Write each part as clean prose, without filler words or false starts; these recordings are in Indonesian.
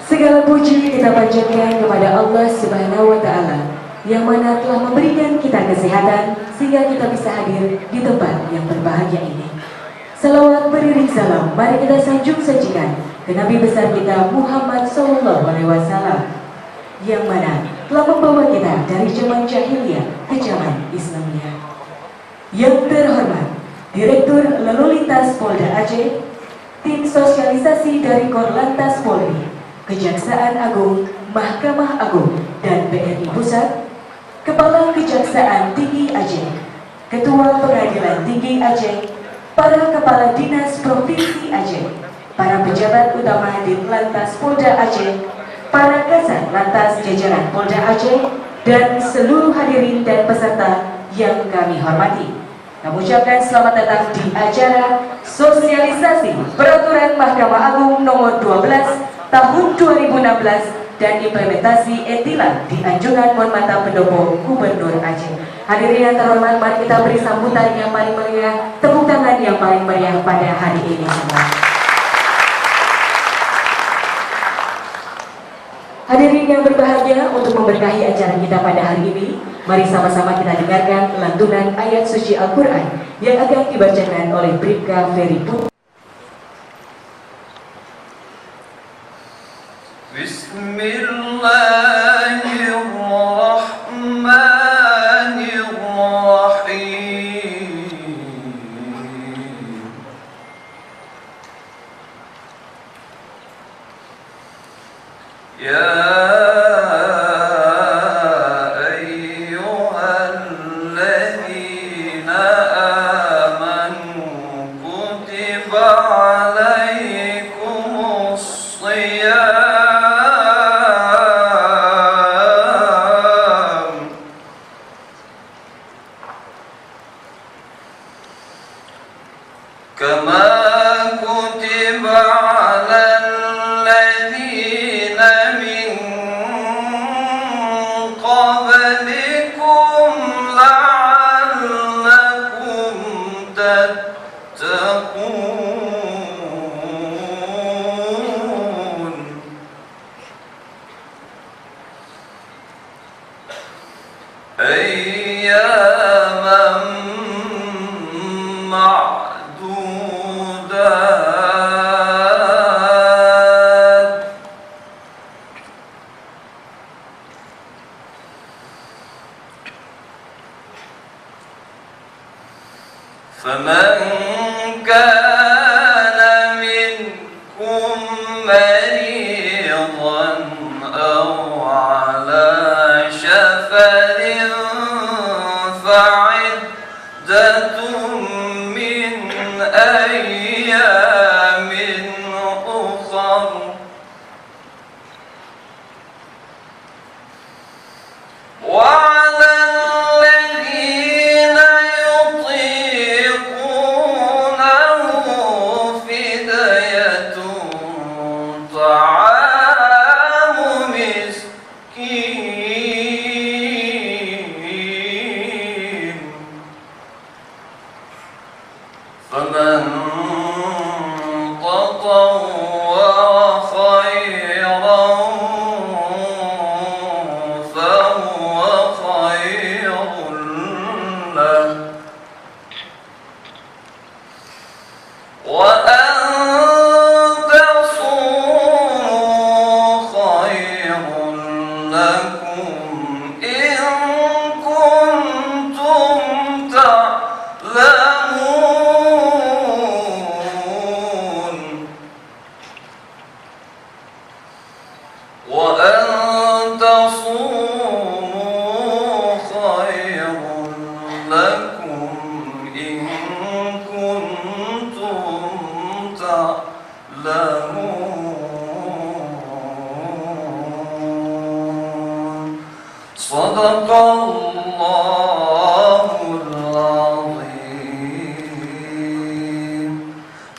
Segala puji kita panjatkan kepada Allah Subhanahu wa Ta'ala yang mana telah memberikan kita kesehatan sehingga kita bisa hadir di tempat yang berbahagia ini. Salawat beriring salam, mari kita sanjung sajikan ke Nabi besar kita Muhammad SAW yang mana telah membawa kita dari zaman jahiliyah ke zaman Islamiyah. Yang terhormat Direktur Lalu Lintas Polda Aceh, tim sosialisasi dari Korlantas Polri, Kejaksaan Agung, Mahkamah Agung, dan BRI Pusat, Kepala Kejaksaan Tinggi Aceh, Ketua Pengadilan Tinggi Aceh, para Kepala Dinas Provinsi Aceh, para pejabat utama di Lantas Polda Aceh, para Kasat Lantas jajaran Polda Aceh, dan seluruh hadirin dan peserta yang kami hormati. Kami ucapkan selamat datang di acara sosialisasi Peraturan Mahkamah Agung nomor 12 tahun 2016 dan implementasi etilang di Anjungan Monmata Pendopo Gubernur Aceh. Hadirin yang terhormat, mari kita beri sambutan yang paling meriah, tepuk tangan yang paling meriah pada hari ini semua. Hadirin yang berbahagia, untuk memberkahi acara kita pada hari ini, mari sama-sama kita dengarkan lantunan ayat suci Al-Quran yang akan dibacakan oleh Bribka Ferry Putri. Bismillahirrahmanirrahim. Ya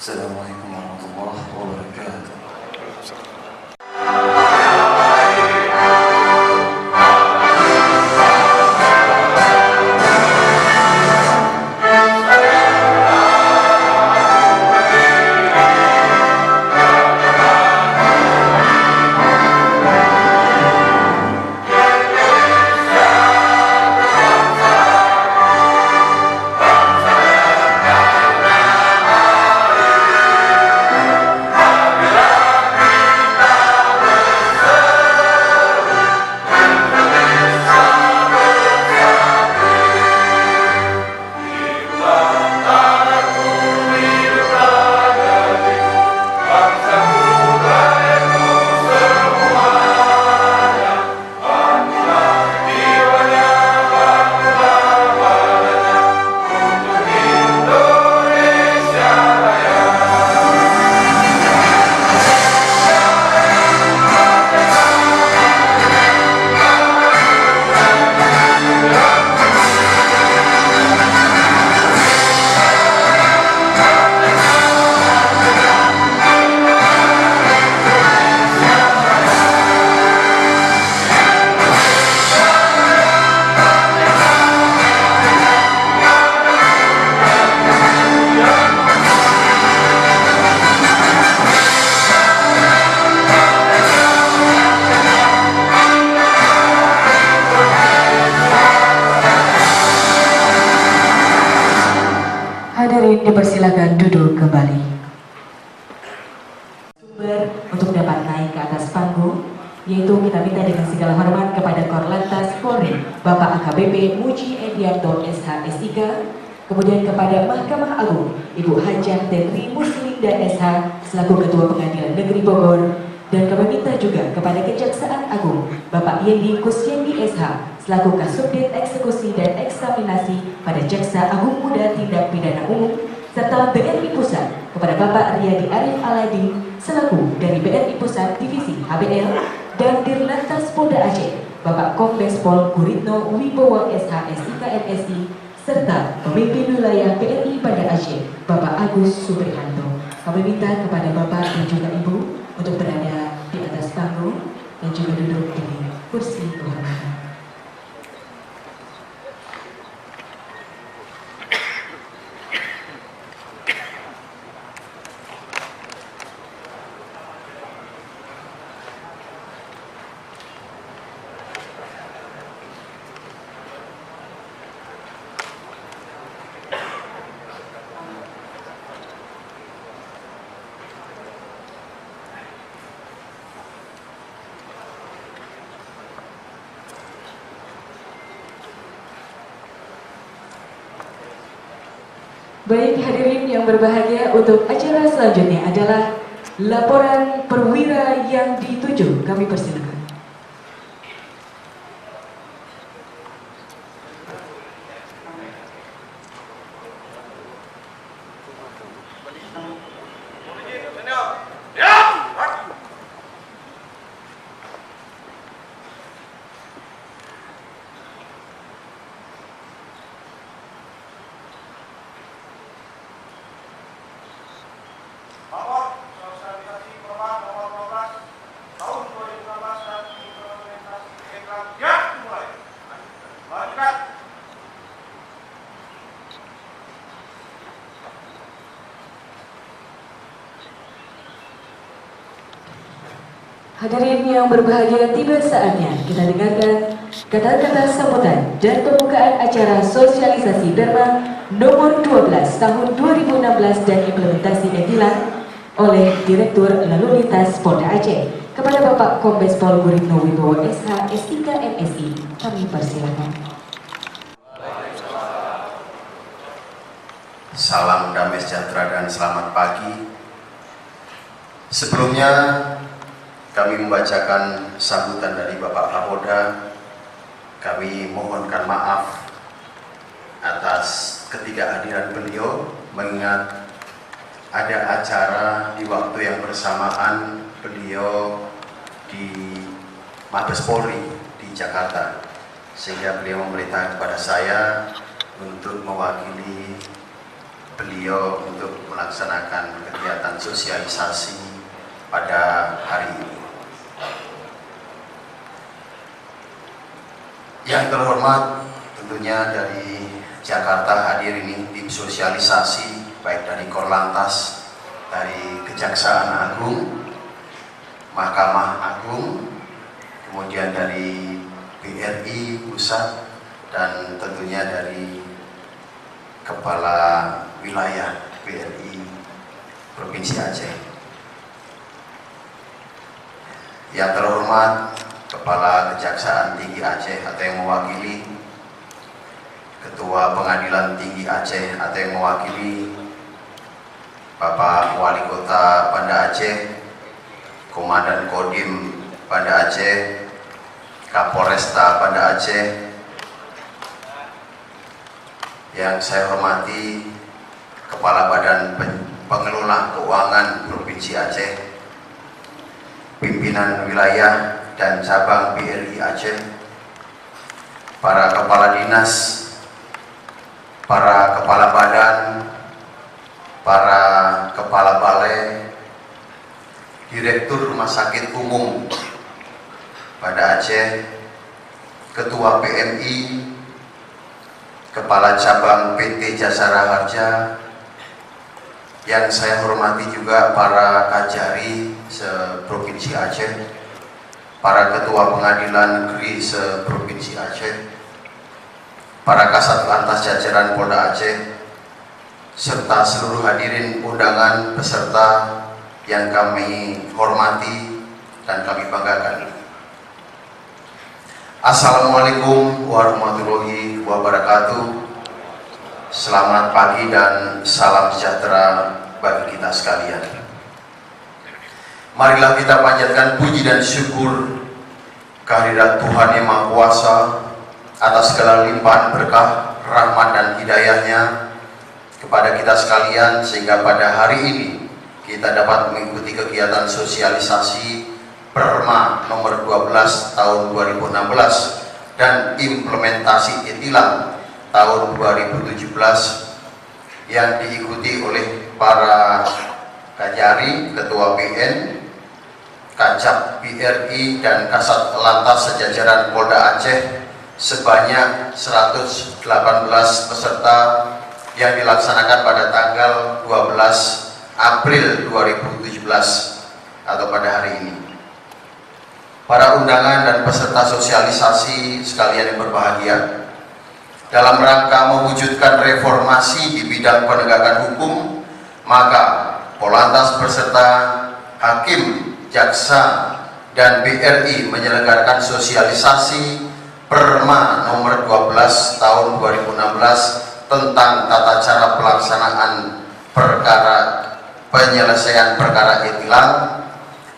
Assalamualaikum warahmatullahi wabarakatuh. hadirin dipersilakan duduk kembali. Sumber untuk dapat naik ke atas panggung, yaitu kita minta dengan segala hormat kepada Korlantas Polri, Bapak AKBP Muji Edianto SH.S.3, kemudian kepada Mahkamah Agung, Ibu Hajah Tenri Muslinda SH selaku Ketua Pengadilan Negeri Bogor, dan kami minta juga kepada Kejaksaan Agung, Bapak Yendi Kusyendi SH selaku Kasubdit Eksekusi dan Eksaminasi pada Jaksa Agung Muda Tindak Pidana Umum, serta BNI Pusat kepada Bapak Riyadi Arif Aladi selaku dari BNI Pusat Divisi HBL, dan Dirlantas Polda Aceh, Bapak Kombes Pol Guritno Wibowo SH SIK MSI, serta pemimpin wilayah BNI Banda Aceh, Bapak Agus Suprihanto. Kami minta kepada Bapak dan juga Ibu untuk berada di atas panggung dan juga duduk di kursi kehormatan. Baik hadirin yang berbahagia, untuk acara selanjutnya adalah laporan perwira yang dituju. Kami persilakan. Hadirin yang berbahagia, tiba saatnya kita dengarkan kata-kata sambutan dan pembukaan acara sosialisasi Dharma nomor 12 tahun 2016 dan implementasi edilan oleh Direktur Lalu Lintas Polda Aceh kepada Bapak Kombes Pol Guritno Wibowo SH SIK MSI. Kami persilakan. Salam damai sejahtera dan selamat pagi. Sebelumnya kami membacakan sambutan dari Bapak Kapolda. Kami mohonkan maaf atas ketidakhadiran beliau, mengingat ada acara di waktu yang bersamaan beliau di Mabes Polri di Jakarta, sehingga beliau memerintahkan kepada saya untuk mewakili beliau untuk melaksanakan kegiatan sosialisasi pada hari ini. Yang terhormat, tentunya dari Jakarta hadir ini tim sosialisasi baik dari Korlantas, dari Kejaksaan Agung, Mahkamah Agung, kemudian dari BRI Pusat, dan tentunya dari Kepala Wilayah BRI Provinsi Aceh. Yang terhormat Kepala Kejaksaan Tinggi Aceh atau yang mewakili, Ketua Pengadilan Tinggi Aceh atau yang mewakili, Bapak Wali Kota Banda Aceh, Komandan Kodim Banda Aceh, Kapolresta Banda Aceh. Yang saya hormati Kepala Badan Pengelola Keuangan Provinsi Aceh, pimpinan wilayah dan cabang BRI Aceh, para kepala dinas, para kepala badan, para kepala balai, Direktur Rumah Sakit Umum Banda Aceh, Ketua PMI, Kepala Cabang PT Jasara Harja, yang saya hormati juga para kajari se-Provinsi Aceh, para Ketua Pengadilan Negeri se-Provinsi Aceh, para Kasat Lantas jajaran Polda Aceh, serta seluruh hadirin undangan peserta yang kami hormati dan kami banggakan. Assalamualaikum warahmatullahi wabarakatuh. Selamat pagi dan salam sejahtera bagi kita sekalian. Marilah kita panjatkan puji dan syukur kehadirat Tuhan Yang Maha Kuasa atas segala limpahan berkah, rahmat dan hidayahnya kepada kita sekalian, sehingga pada hari ini kita dapat mengikuti kegiatan sosialisasi Perma nomor 12 tahun 2016 dan implementasi Itilang tahun 2017 yang diikuti oleh para Kajari, Ketua PN, Kacap PRI dan Kasat Lantas sejajaran Polda Aceh sebanyak 118 peserta yang dilaksanakan pada tanggal 12 April 2017 atau pada hari ini. Para undangan dan peserta sosialisasi sekalian yang berbahagia, dalam rangka mewujudkan reformasi di bidang penegakan hukum, maka Polantas beserta Hakim, Jaksa, dan BRI menyelenggarakan sosialisasi Perma nomor 12 tahun 2016 tentang tata cara pelaksanaan perkara penyelesaian perkara Itilang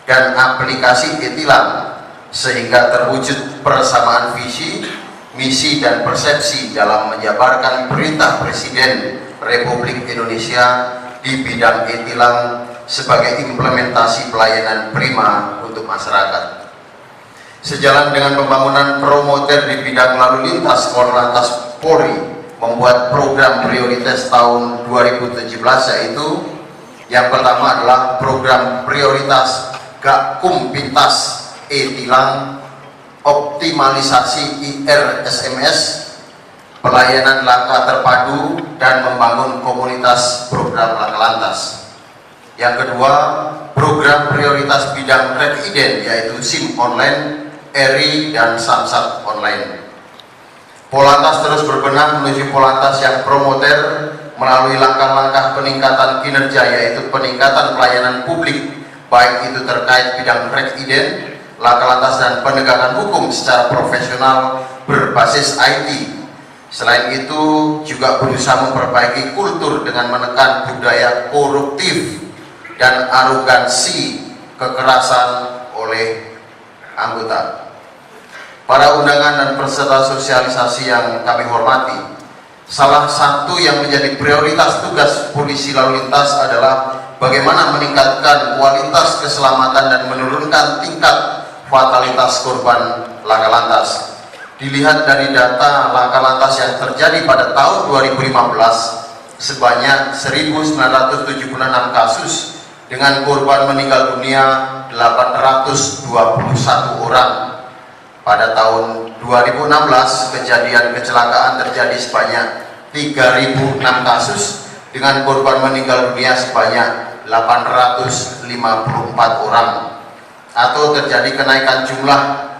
dan aplikasi Itilang, sehingga terwujud persamaan visi, misi dan persepsi dalam menjabarkan perintah Presiden Republik Indonesia di bidang Itilang sebagai implementasi pelayanan prima untuk masyarakat. Sejalan dengan pembangunan promoter di bidang lalu lintas, Korlantas Polri membuat program prioritas tahun 2017, yaitu yang pertama adalah program prioritas Gakum Pintas Itilang, optimalisasi IR-SMS, pelayanan laka terpadu, dan membangun komunitas program laka lantas. Yang kedua, program prioritas bidang Red Iden, yaitu SIM online, ERI, dan Samsat online. Polantas terus berbenah menuju Polantas yang promoter melalui langkah-langkah peningkatan kinerja, yaitu peningkatan pelayanan publik, baik itu terkait bidang Red Iden, laka lantas, dan penegakan hukum secara profesional berbasis IT. Selain itu juga berusaha memperbaiki kultur dengan menekan budaya koruptif dan arogansi kekerasan oleh anggota. Para undangan dan peserta sosialisasi yang kami hormati, salah satu yang menjadi prioritas tugas polisi lalu lintas adalah bagaimana meningkatkan kualitas keselamatan dan menurunkan tingkat fatalitas korban laka lantas. Dilihat dari data laka lantas yang terjadi pada tahun 2015, sebanyak 1976 kasus dengan korban meninggal dunia 821 orang. Pada tahun 2016, kejadian kecelakaan terjadi sebanyak 3.006 kasus dengan korban meninggal dunia sebanyak 854 orang, atau terjadi kenaikan jumlah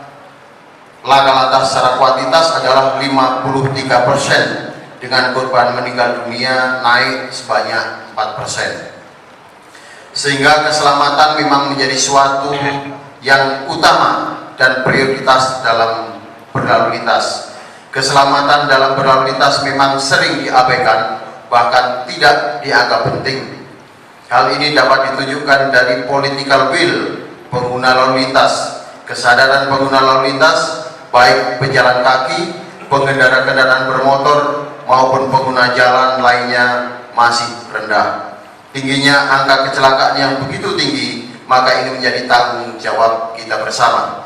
laka lantas secara kuantitas adalah 53%, dengan korban meninggal dunia naik sebanyak 4%. Sehingga keselamatan memang menjadi suatu yang utama dan prioritas dalam berlalu lintas. Keselamatan dalam berlalu lintas memang sering diabaikan, bahkan tidak dianggap penting. Hal ini dapat ditunjukkan dari political will pengguna lalu lintas, kesadaran pengguna lalu lintas, baik pejalan kaki, pengendara kendaraan bermotor, maupun pengguna jalan lainnya masih rendah. Tingginya angka kecelakaan yang begitu tinggi, maka ini menjadi tanggung jawab kita bersama.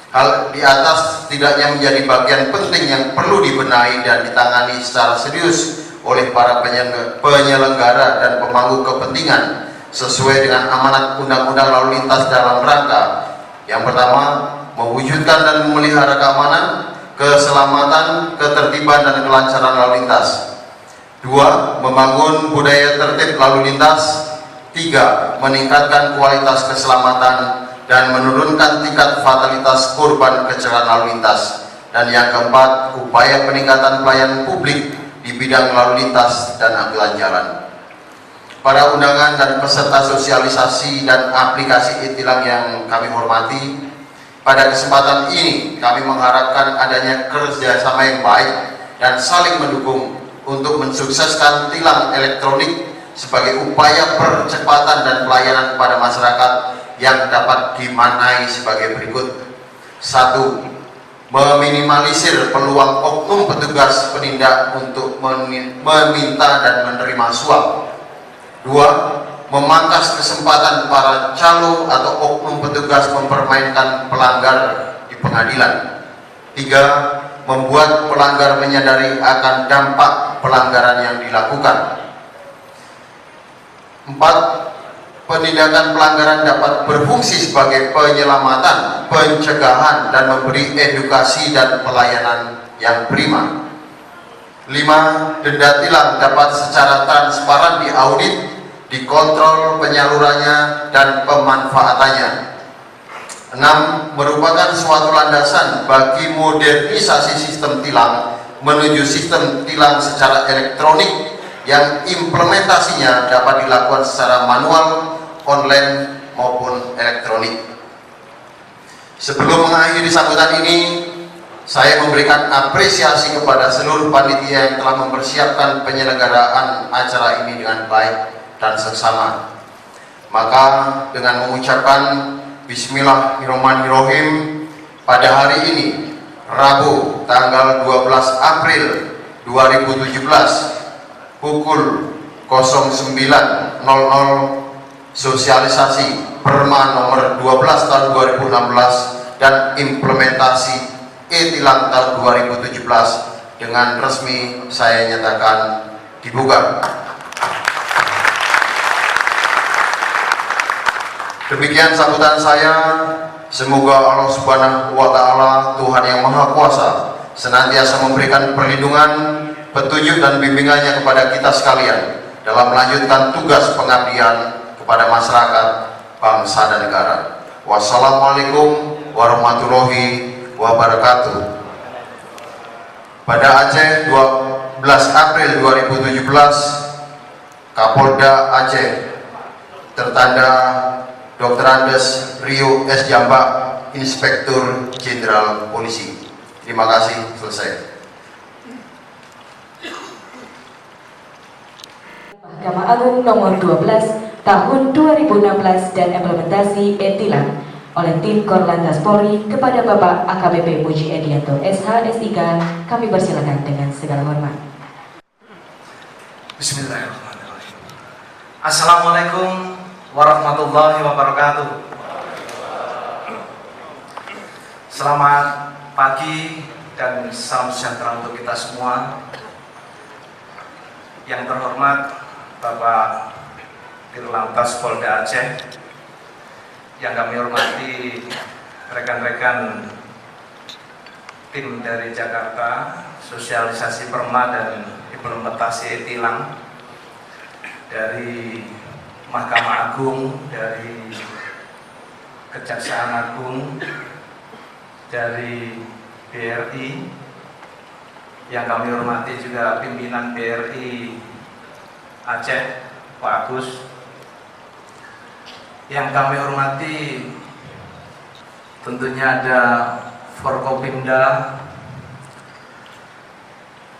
Hal di atas setidaknya menjadi bagian penting yang perlu dibenahi dan ditangani secara serius oleh para penyelenggara dan pemangku kepentingan sesuai dengan amanat Undang-Undang Lalu Lintas dalam rangka yang pertama, mewujudkan dan memelihara keamanan, keselamatan, ketertiban, dan kelancaran lalu lintas. 2. Membangun budaya tertib lalu lintas. 3. Meningkatkan kualitas keselamatan dan menurunkan tingkat fatalitas korban kecelakaan lalu lintas. Dan yang keempat, upaya peningkatan pelayanan publik di bidang lalu lintas dan angkutan jalan. para undangan dan peserta sosialisasi dan aplikasi e-tilang yang kami hormati, pada kesempatan ini kami mengharapkan adanya kerjasama yang baik dan saling mendukung untuk mensukseskan tilang elektronik sebagai upaya percepatan dan pelayanan kepada masyarakat yang dapat dimaknai sebagai berikut. 1. Meminimalisir peluang oknum petugas penindak untuk meminta dan menerima suap. 2. Memangkas kesempatan para calo atau oknum petugas mempermainkan pelanggar di pengadilan. 3. Membuat pelanggar menyadari akan dampak pelanggaran yang dilakukan. 4. Penindakan pelanggaran dapat berfungsi sebagai penyelamatan, pencegahan, dan memberi edukasi dan pelayanan yang prima. 5. Denda tilang dapat secara transparan diaudit, dikontrol penyalurannya dan pemanfaatannya. 6. Merupakan suatu landasan bagi modernisasi sistem tilang menuju sistem tilang secara elektronik yang implementasinya dapat dilakukan secara manual, online maupun elektronik. Sebelum mengakhiri sambutan ini, saya memberikan apresiasi kepada seluruh panitia yang telah mempersiapkan penyelenggaraan acara ini dengan baik dan seksama. Maka dengan mengucapkan Bismillahirrahmanirrahim, pada hari ini Rabu tanggal 12 April 2017 pukul 09.00 sosialisasi Perma nomor 12 tahun 2016 dan implementasi e-tilang tahun 2017 dengan resmi saya nyatakan dibuka. Demikian sambutan saya. Semoga Allah Subhanahu wa Ta'ala, Tuhan yang Maha Kuasa, senantiasa memberikan perlindungan, petunjuk dan bimbingannya kepada kita sekalian dalam melanjutkan tugas pengabdian kepada masyarakat, bangsa dan negara. Wassalamualaikum warahmatullahi wabarakatuh. Pada Aceh 12 April 2017, Kapolda Aceh tertanda Dr. Andes Rio S. Jambak, Inspektur Jenderal Polisi. Terima kasih, selesai. Mahkamah Agung nomor 12 tahun 2016 dan implementasi e-tilang oleh tim Korlantas Polri kepada Bapak AKBP Muji Edianto SH S3, kami persilakan dengan segala hormat. Bismillahirrahmanirrahim. Assalamualaikum warahmatullahi wabarakatuh. Selamat pagi dan salam sejahtera untuk kita semua. Yang terhormat Bapak Dirlantas Polda Aceh, yang kami hormati rekan-rekan tim dari Jakarta, sosialisasi Perma dan implementasi e-tilang, dari Mahkamah Agung, dari Kejaksaan Agung, dari BRI, yang kami hormati juga pimpinan BRI Aceh, Pak Agus, yang kami hormati tentunya ada Forkopimda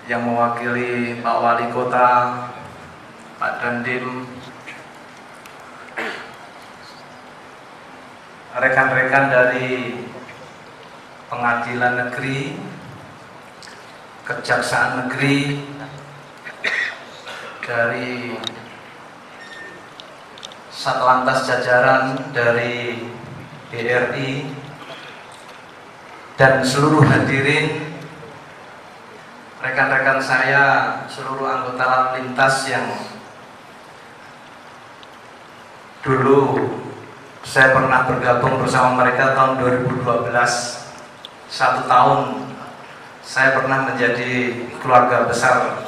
yang mewakili Pak Wali Kota, Pak Dandim, rekan-rekan dari Pengadilan Negeri, Kejaksaan Negeri, dari Satlantas jajaran dari BRI, dan seluruh hadirin, rekan-rekan saya, seluruh anggota lalu lintas yang dulu saya pernah bergabung bersama mereka tahun 2012. 1 tahun saya pernah menjadi keluarga besar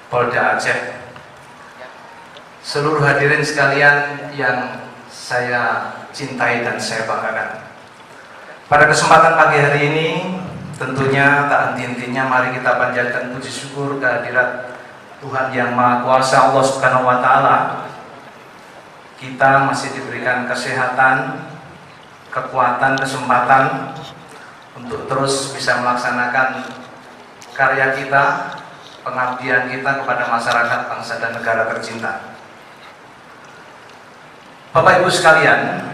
Polda Aceh. Seluruh hadirin sekalian yang saya cintai dan saya banggakan, pada kesempatan pagi hari ini tentunya tak henti-hentinya mari kita panjatkan puji syukur kehadirat Tuhan yang Maha Kuasa, Allah Subhanahu wa Ta'ala, kita masih diberikan kesehatan, kekuatan, kesempatan untuk terus bisa melaksanakan karya kita, pengabdian kita kepada masyarakat, bangsa dan negara tercinta. Bapak Ibu sekalian,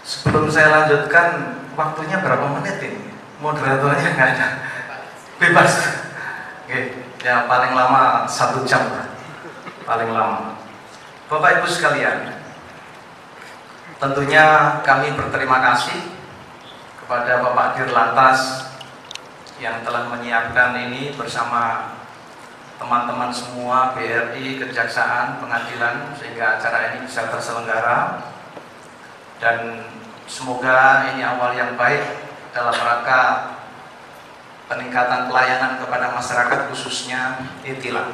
sebelum saya lanjutkan, waktunya berapa menit ini? Moderatornya nggak ada, bebas. Oke, ya paling lama 1 jam lah, paling lama. Bapak Ibu sekalian, tentunya kami berterima kasih kepada Bapak Dirlantas yang telah menyiapkan ini bersama teman-teman semua, BRI, Kejaksaan, Pengadilan, sehingga acara ini bisa terselenggara. Dan semoga ini awal yang baik dalam rangka peningkatan pelayanan kepada masyarakat, khususnya Itilang.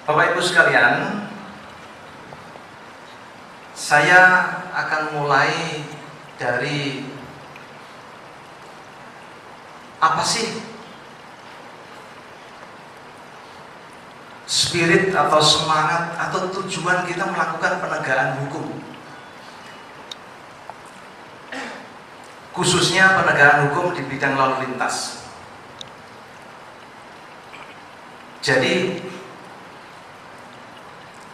Bapak Ibu sekalian, saya akan mulai dari apa sih spirit atau semangat atau tujuan kita melakukan penegakan hukum, khususnya penegakan hukum di bidang lalu lintas. Jadi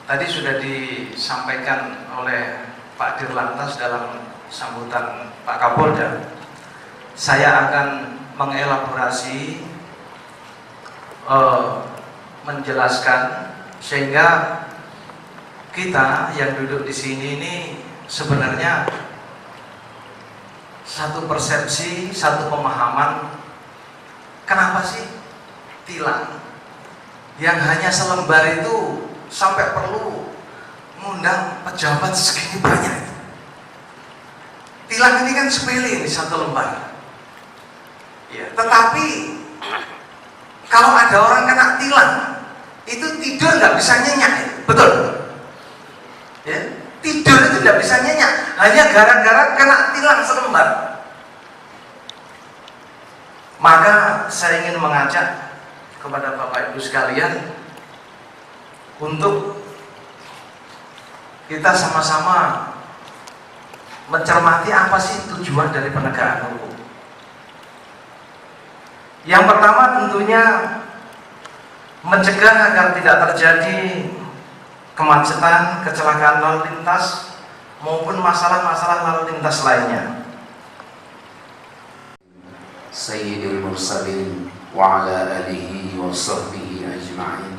tadi sudah disampaikan oleh Pak Dirlantas dalam sambutan Pak Kapolda. Saya akan mengelaborasi, menjelaskan, sehingga kita yang duduk di sini ini sebenarnya satu persepsi, satu pemahaman, kenapa sih tilang yang hanya selembar itu sampai perlu mengundang pejabat segini banyak. Tilang ini kan sepele, ini 1 lembar ya, tetapi kalau ada orang kena tilang itu tidur nggak bisa nyenyak, betul ya? Tidur itu nggak bisa nyenyak hanya gara-gara kena tilang selembar. Maka saya ingin mengajak kepada Bapak Ibu sekalian untuk kita sama-sama mencermati apa sih tujuan dari penegakan hukum. Yang pertama tentunya mencegah agar tidak terjadi kemacetan, kecelakaan lalu lintas maupun masalah-masalah lalu lintas lainnya. Sayyidil Mursalin wa ala alihi wa sahbihi ajma'in.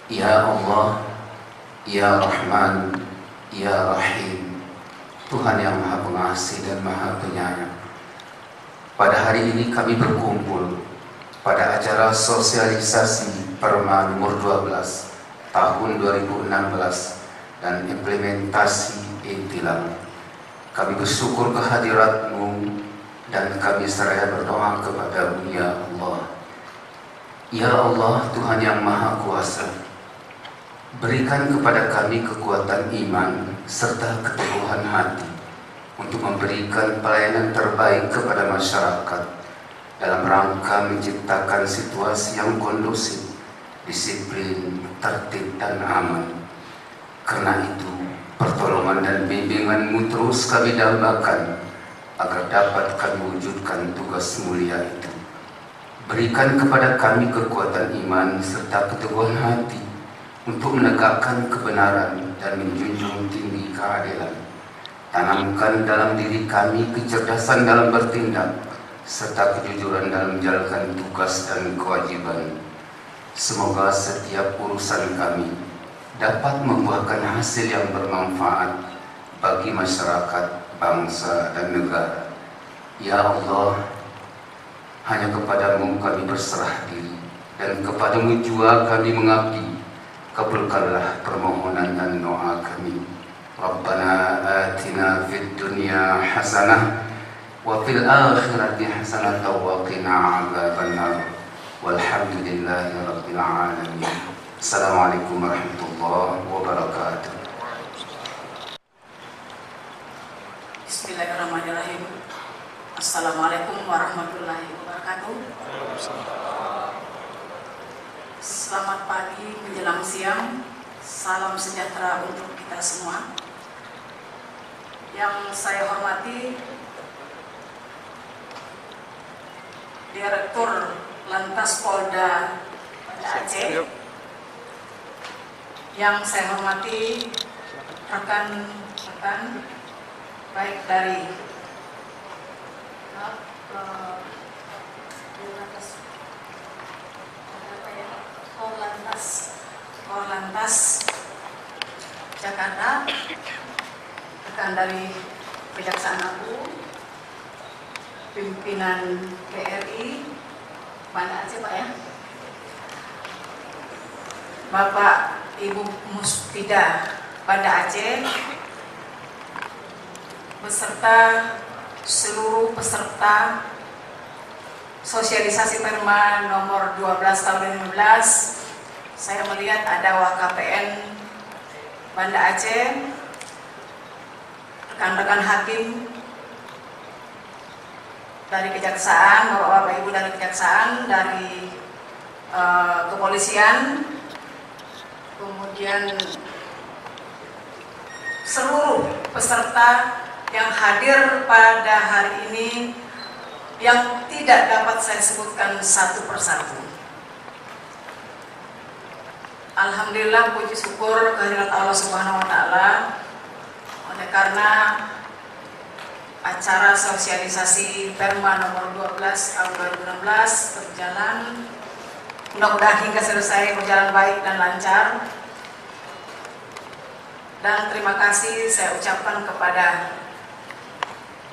Ya Allah, Ya Rahman, Ya Rahim, Tuhan yang Maha Pengasih dan Maha Penyayang. Pada hari ini kami berkumpul pada acara sosialisasi Perma nomor 12 tahun 2016 dan implementasi Itilang. Kami bersyukur kehadirat-Mu dan kami seraya berdoa kepada-Mu, Ya Allah. Ya Allah, Tuhan yang Maha Kuasa, berikan kepada kami kekuatan iman serta keteguhan hati untuk memberikan pelayanan terbaik kepada masyarakat dalam rangka menciptakan situasi yang kondusif, disiplin, tertib dan aman. Karena itu, pertolongan dan bimbingan-Mu terus kami dambakan agar dapat kami wujudkan tugas mulia itu. Berikan kepada kami kekuatan iman serta keteguhan hati untuk menegakkan kebenaran dan menjunjung tinggi keadilan. Tanamkan dalam diri kami kecerdasan dalam bertindak serta kejujuran dalam menjalankan tugas dan kewajiban. Semoga setiap urusan kami dapat membuahkan hasil yang bermanfaat bagi masyarakat, bangsa dan negara. Ya Allah, hanya kepada-Mu kami berserah diri dan kepada-Mu jua kami mengabdi. Kabulkanlah permohonan dan doa kami. Rabbana atina fid dunya hasanah wa fil akhirati hasanah wa qina adzabannar. Walhamdulillahi rabbil alamin. Assalamualaikum warahmatullahi wabarakatuh. Bismillahirrahmanirrahim. Assalamualaikum warahmatullahi wabarakatuh. Selamat pagi menjelang siang. Salam sejahtera untuk kita semua. Yang saya hormati Direktur Lantas Polda Aceh. Yang saya hormati rekan-rekan baik dari Korlantas Jakarta, rekan dari Kejaksaan Agung, pimpinan BRI Banda Aceh, Pak ya, Bapak Ibu Muspida Banda Aceh, beserta seluruh peserta sosialisasi Perma nomor 12 tahun 2015. Saya melihat ada WKPN Banda Aceh, rekan-rekan hakim dari kejaksaan, bapak-bapak ibu dari kejaksaan, dari kepolisian, kemudian seluruh peserta yang hadir pada hari ini yang tidak dapat saya sebutkan satu persatu. Alhamdulillah, puji syukur kehadirat Allah Subhanahu wa Ta'ala, oleh karena acara sosialisasi Perma nomor 12 tahun 2016 berjalan, mudah-mudahan hingga selesai berjalan baik dan lancar. Dan terima kasih saya ucapkan kepada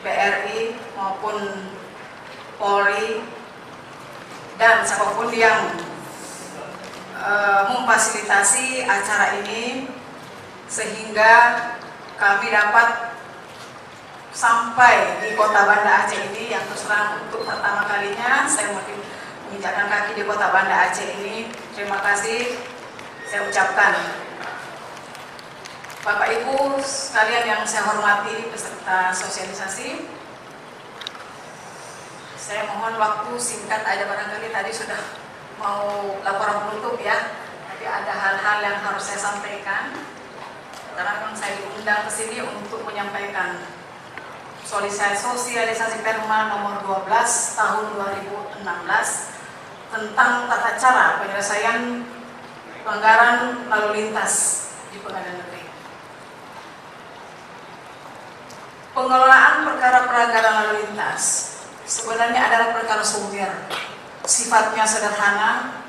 BRI maupun Polri dan siapapun yang memfasilitasi acara ini sehingga kami dapat sampai di kota Banda Aceh ini, yang terus terang untuk pertama kalinya saya menginjakkan kaki di kota Banda Aceh ini. Terima kasih saya ucapkan. Bapak Ibu sekalian yang saya hormati peserta sosialisasi, saya mohon waktu singkat aja, barangkali tadi sudah mau laporan penutup ya, tapi ada hal-hal yang harus saya sampaikan karena memang saya diundang ke sini untuk menyampaikan sosialisasi Perma nomor 12 tahun 2016 tentang tata cara penyelesaian pelanggaran lalu lintas di pengadilan negeri. Pengelolaan perkara pelanggaran lalu lintas sebenarnya adalah perkara sumir, sifatnya sederhana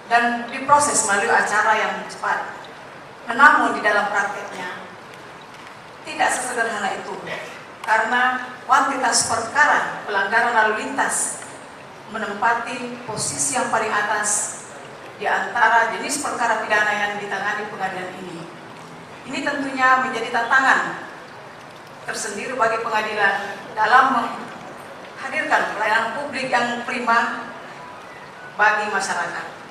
dan diproses melalui acara yang cepat. Namun di dalam prakteknya tidak sesederhana itu, karena kuantitas perkara pelanggaran lalu lintas menempati posisi yang paling atas di antara jenis perkara pidana yang ditangani pengadilan ini. Ini tentunya menjadi tantangan tersendiri bagi pengadilan dalam menghadirkan pelayanan publik yang prima bagi masyarakat.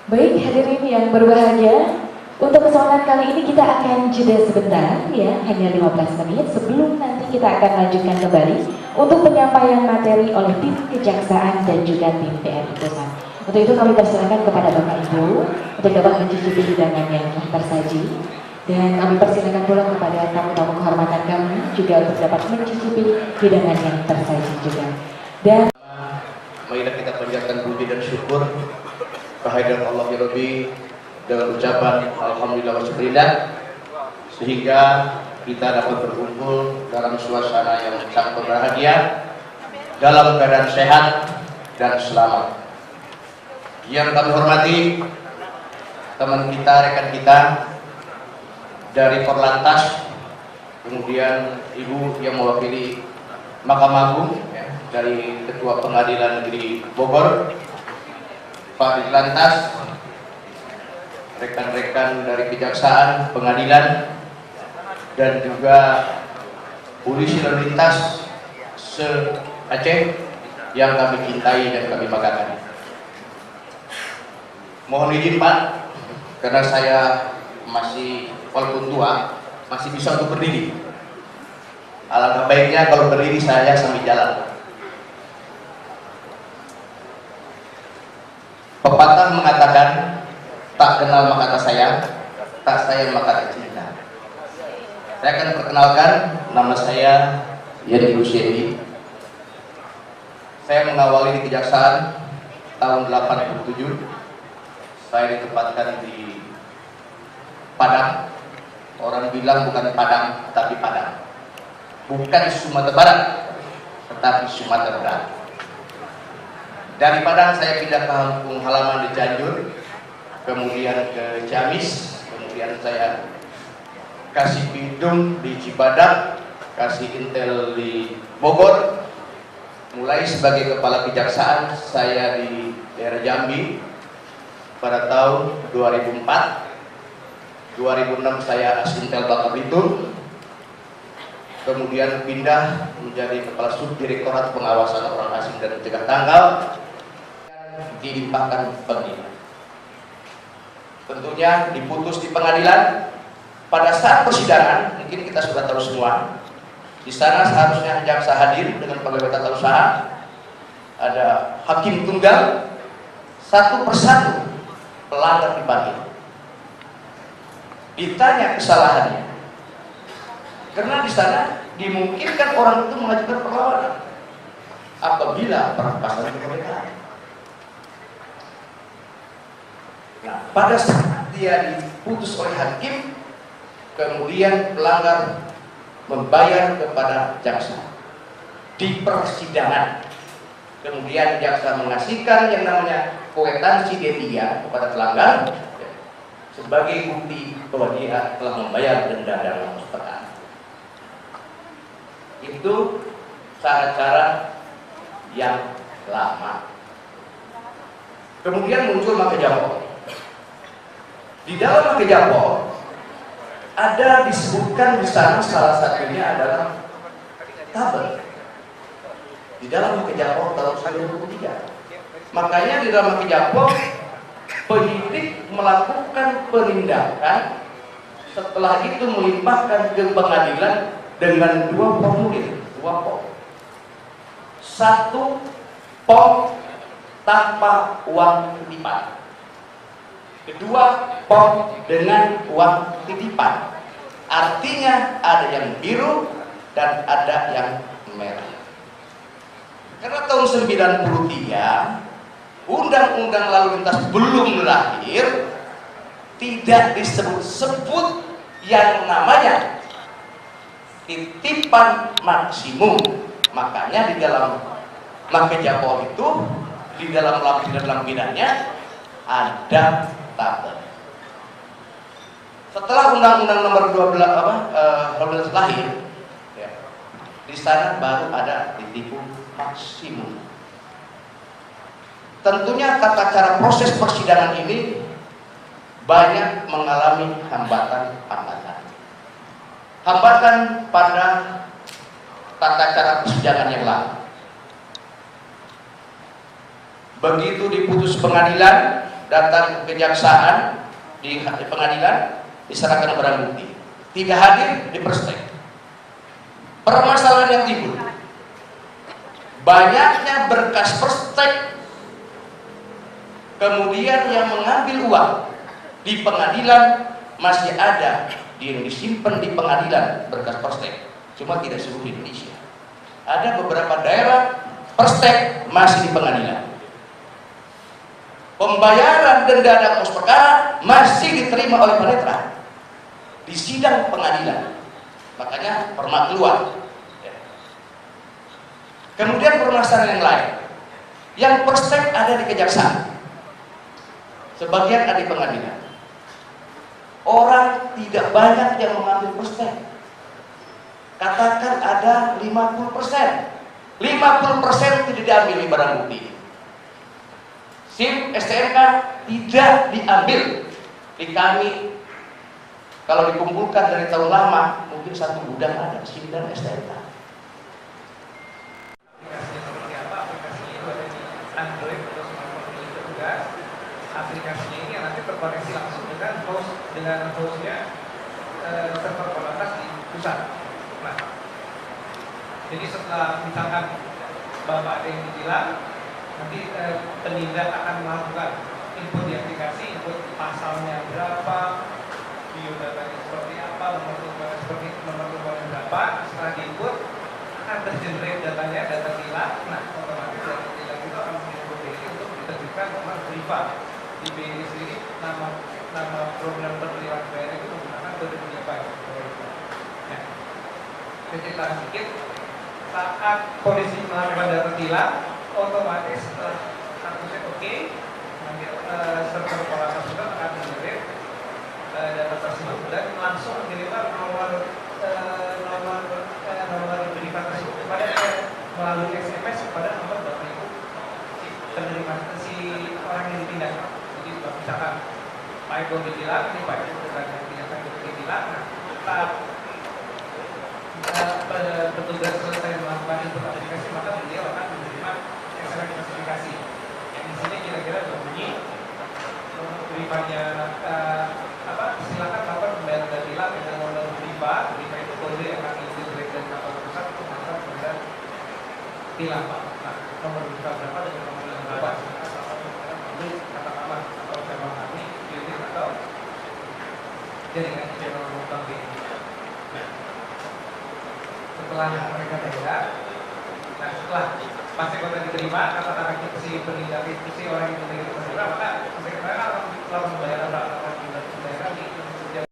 Baik hadirin yang berbahagia, untuk kesempatan kali ini kita akan jeda sebentar ya, hanya 15 menit sebelum nanti kita akan lanjutkan kembali untuk penyampaian materi oleh tim Kejaksaan dan juga tim BRI Pusat. Untuk itu kami persilakan kepada Bapak Ibu untuk dapat mencicipi hidangan yang tersaji, dan kami persilakan pula kepada tamu-tamu kehormatan kami juga untuk dapat mencicipi hidangan yang tersaji juga. Dan marilah kita panjatkan puji dan syukur kehadirat Allah ya Rabbi dengan ucapan alhamdulillah wa syukurillah, sehingga kita dapat berkumpul dalam suasana yang sangat berbahagia dalam keadaan sehat dan selamat. Yang kami hormati teman kita, rekan kita dari Korlantas, kemudian Ibu yang mewakili Mahkamah Agung ya, dari Ketua Pengadilan Negeri Bogor, Pak Dirlantas, rekan-rekan dari Kejaksaan, Pengadilan, dan juga Polisi Lalu Lintas se-Aceh yang kami cintai dan kami banggakan. Mohon izin Pak, karena saya masih walaupun tua, masih bisa untuk berdiri. Alangkah baiknya kalau berdiri saya sambil jalan. Pepatah mengatakan, tak kenal maka tak sayang, tak sayang maka tak cinta. Saya akan perkenalkan, nama saya Yadi Husseini. Saya mengawali di Kejaksaan tahun 87. Saya ditempatkan di Padang. Orang bilang bukan Padang, tapi Padang. Bukan Sumatera Barat, tetapi Sumatera Barat. Dari Padang saya pindah ke kampung halaman di Cianjur, kemudian ke Ciamis, kemudian saya kasih bidung di Cibadak, kasih intel di Bogor. Mulai sebagai kepala kejaksaan saya di daerah Jambi pada tahun 2004. 2006 saya asintel Bangka Belitung. Kemudian pindah menjadi kepala subdirektorat pengawasan orang asing dan mencegah tanggal, dilimpahkan pengadilan. Tentunya diputus di pengadilan. Pada saat persidangan, mungkin kita sudah tahu semua, di sana seharusnya jaksa hadir dengan pegawai tata usaha, ada hakim tunggal, satu persatu pelanggar dipanggil, ditanya kesalahannya, karena di sana dimungkinkan orang itu mengajukan perlawanan apabila perampasan kemerdekaan. Nah, pada saat dia diputus oleh hakim, kemudian pelanggar membayar kepada jaksa di persidangan. Kemudian jaksa mengasihkan yang namanya kwitansi D3 kepada pelanggar sebagai bukti bahwa dia telah membayar denda dalam perkara. Itu cara-cara yang lama. Kemudian muncul Make Jabor. Di dalam Make Jabor ada disebutkan di sana salah satunya adalah tabel. Di dalam Make Jabor tahun 1993. Makanya di dalam Make Jabor penyidik melakukan penindakan, setelah itu melimpahkan ke pengadilan dengan dua formulir, dua pom. Satu pom tanpa uang titipan. Kedua pom dengan uang titipan. Artinya ada yang biru dan ada yang merah. Karena tahun 93 Undang-Undang Lalu Lintas belum lahir, tidak disebut-sebut yang namanya titipan maksimum. Makanya di dalam Make Jabor itu, di dalam lampiran-lampirannya ada tabel. Setelah Undang-Undang Nomor 12 lahir, ya, di sana baru ada titipan maksimum. Tentunya tata cara proses persidangan ini banyak mengalami hambatan-hambatan. Hambatan pada tata cara persidangan yang lalu. Begitu diputus pengadilan, datang ke kejaksaan di pengadilan, diserahkan barang bukti. Tidak hadir, diperstek. Permasalahan yang timbul, banyaknya berkas perstek, kemudian yang mengambil uang di pengadilan masih ada yang disimpan di pengadilan berkas perstek, cuma tidak seluruh Indonesia. Ada beberapa daerah perstek masih di pengadilan. Pembayaran denda dan kos perkara masih diterima oleh penetra di sidang pengadilan. Makanya permak keluar. Kemudian permasalahan yang lain, yang perstek ada di kejaksaan, sebagian ada di pengadilan. Orang tidak banyak yang mengambil perstek. Katakan ada 50%. 50% tidak diambil barang bukti. SIM, STNK tidak diambil. Di kami kalau dikumpulkan dari tahun lama mungkin satu gudang ada SIM dan STNK. Aplikasinya seperti apa? Aplikasinya itu ada di Android atau smartphone milik petugas. Aplikasinya ini nanti terkoneksi langsung dengan hostnya server Korlantas di pusat. Nah, jadi setelah misalkan Bapak ada yang ditilang, nanti penindak akan melakukan input di aplikasi, input pasalnya berapa, biodatanya seperti apa, nomor telepon berapa. Setelah diinput akan tergenerate datanya, data tilang. Nah, otomatis data tilang itu akan menginput BRI untuk diterbitkan nomor privat. Di BRI sendiri nama program penerimaan bayar itu menggunakan kode penyiapan. Nah, cerita sedikit, saat polisi melakukan data tilang, otomatis setelah statusnya oke, nanti server Korlantas juga akan mengenerate data tersebut dan langsung mengirimkan nomor privat tersebut kepada melalui SMS kepada nomor Bapak Ibu penerima si orang yang dipindahkan. Jadi misalkan Pak Ibu ditilang, ini Pak Ibu sudah dipindahkan ke ditilang. Nah, saat petugas selesai melakukan input aplikasi, maka beliau akan menerima SMS notifikasi. Yang di sini kira-kira berbunyi privatnya silakan melakukan pembayaran data tilang dengan nomor privat itu kode yang akan diintegrate dari kapal pusat untuk melakukan pembayaran tilang Pak. Nah, nomor privat berapa dengan nomor yang berapa? Lalu katakanlah atau memang kami unit atau jaringan internal bank BRI. Setelah mereka bayar, nah setelah pasien konten diterima, katakanlah si penindak itu si orang yang menerima, maka mereka langsung membayar berapa